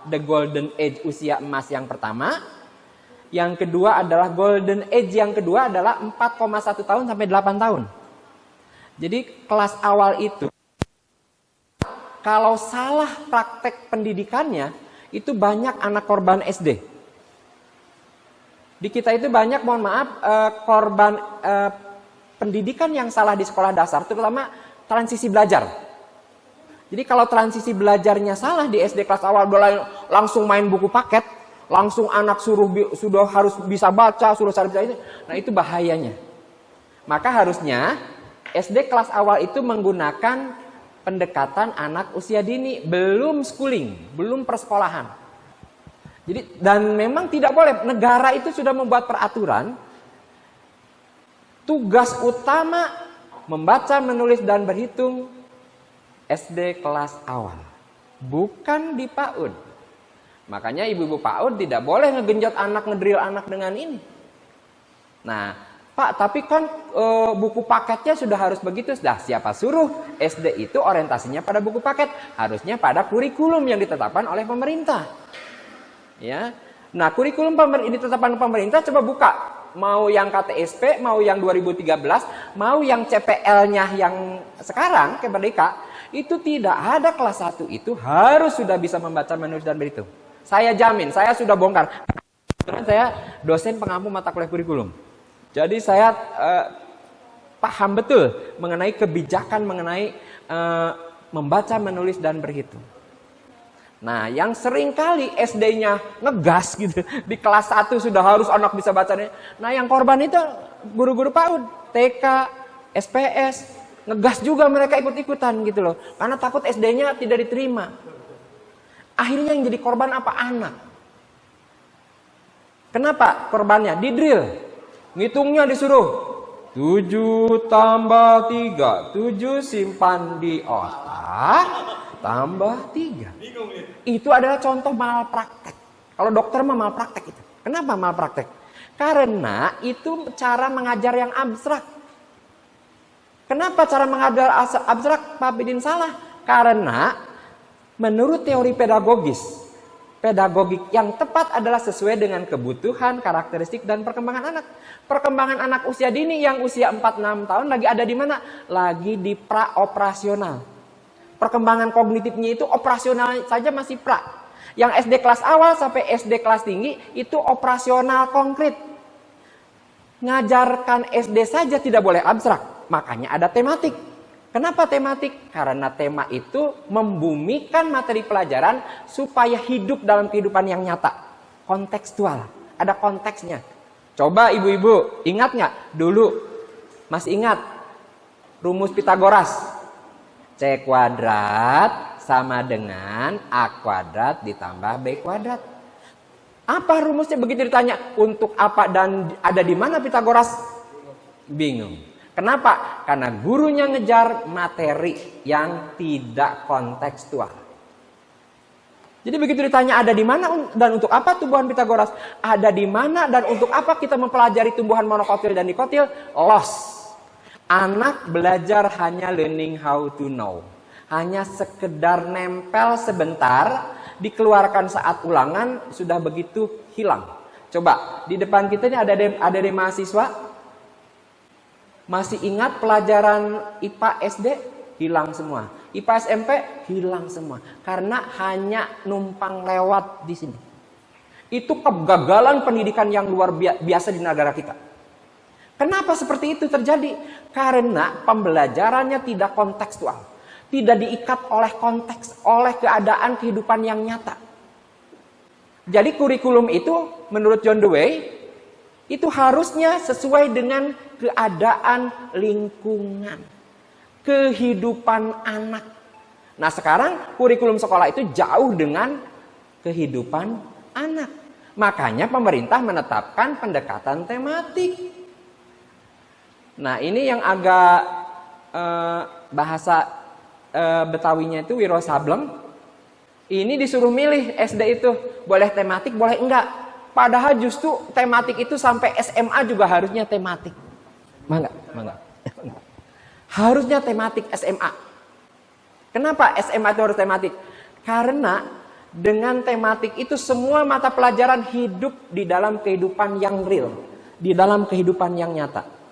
the golden age, usia emas yang pertama. Yang kedua adalah golden age yang kedua adalah 4,1 tahun sampai 8 tahun. Jadi kelas awal itu, kalau salah praktek pendidikannya, itu banyak anak korban SD. Di kita itu banyak, mohon maaf, korban pendidikan yang salah di sekolah dasar, terutama transisi belajar. Jadi kalau transisi belajarnya salah di SD kelas awal, langsung main buku paket, langsung anak sudah harus bisa baca, suruh cari bisa, nah itu bahayanya. Maka harusnya SD kelas awal itu menggunakan pendekatan anak usia dini, belum schooling, belum persekolahan. Jadi, dan memang tidak boleh, negara itu sudah membuat peraturan, tugas utama membaca, menulis, dan berhitung SD kelas awal, bukan di PAUD. Makanya ibu-ibu PAUD tidak boleh ngegenjot anak, ngedrill anak dengan ini. Nah, Pak, tapi kan buku paketnya sudah harus begitu. Dah, siapa suruh SD itu orientasinya pada buku paket? Harusnya pada kurikulum yang ditetapkan oleh pemerintah. Ya. Nah, kurikulum ditetapkan pemerintah, coba buka. Mau yang KTSP, mau yang 2013, mau yang CPL-nya yang sekarang, kayak Merdeka, itu tidak ada kelas 1 itu harus sudah bisa membaca, menulis, dan berhitung. Saya jamin, saya sudah bongkar. Saya dosen pengampu mata kuliah kurikulum. Jadi saya paham betul mengenai kebijakan, mengenai membaca, menulis, dan berhitung. Nah, yang sering kali SD-nya ngegas gitu. Di kelas 1 sudah harus anak bisa bacanya. Nah, yang korban itu guru-guru PAUD, TK, SPS. Ngegas juga mereka ikut-ikutan gitu loh. Karena takut SD-nya tidak diterima. Akhirnya yang jadi korban apa? Anak. Kenapa korbannya? Didrill. Ngitungnya disuruh. 7 tambah 3. 7 simpan di otak. Tambah 3. Itu adalah contoh malpraktek. Kalau dokter mah malpraktek itu. Kenapa malpraktek? Karena itu cara mengajar yang abstrak. Kenapa cara mengajar abstrak Pak Bidin salah? Karena menurut teori pedagogik yang tepat adalah sesuai dengan kebutuhan, karakteristik, dan perkembangan anak. Perkembangan anak usia dini yang usia 4-6 tahun lagi ada di mana? Lagi di pra-operasional. Perkembangan kognitifnya itu operasional saja masih pra. Yang SD kelas awal sampai SD kelas tinggi itu operasional konkret. Ngajarkan SD saja tidak boleh abstrak. Makanya ada tematik. Kenapa tematik? Karena tema itu membumikan materi pelajaran supaya hidup dalam kehidupan yang nyata. Kontekstual. Ada konteksnya. Coba ibu-ibu, ingat nggak? Dulu, masih ingat? Rumus Pitagoras. C kuadrat sama dengan A kuadrat ditambah B kuadrat. Apa rumusnya begitu ditanya? Untuk apa dan ada di mana Pitagoras? Bingung. Kenapa? Karena gurunya ngejar materi yang tidak kontekstual. Jadi begitu ditanya ada di mana dan untuk apa tumbuhan Pitagoras? Ada di mana dan untuk apa kita mempelajari tumbuhan monokotil dan dikotil? Lost. Anak belajar hanya learning how to know. Hanya sekedar nempel sebentar, dikeluarkan saat ulangan, sudah begitu hilang. Coba, di depan kita ini ada mahasiswa. Masih ingat pelajaran IPA SD? Hilang semua. IPA SMP? Hilang semua. Karena hanya numpang lewat di sini. Itu kegagalan pendidikan yang luar biasa di negara kita. Kenapa seperti itu terjadi? Karena pembelajarannya tidak kontekstual. Tidak diikat oleh konteks, oleh keadaan kehidupan yang nyata. Jadi kurikulum itu menurut John Dewey itu harusnya sesuai dengan keadaan lingkungan, kehidupan anak. Nah sekarang kurikulum sekolah itu jauh dengan kehidupan anak. Makanya pemerintah menetapkan pendekatan tematik. Nah ini yang agak bahasa Betawinya itu Wiro Sableng. Ini disuruh milih SD itu boleh tematik, boleh enggak. Padahal justru tematik itu sampai SMA juga harusnya tematik. Mangga. Harusnya tematik SMA. Kenapa SMA itu harus tematik? Karena Dengan tematik itu semua mata pelajaran hidup di dalam kehidupan yang real, di dalam kehidupan yang nyata.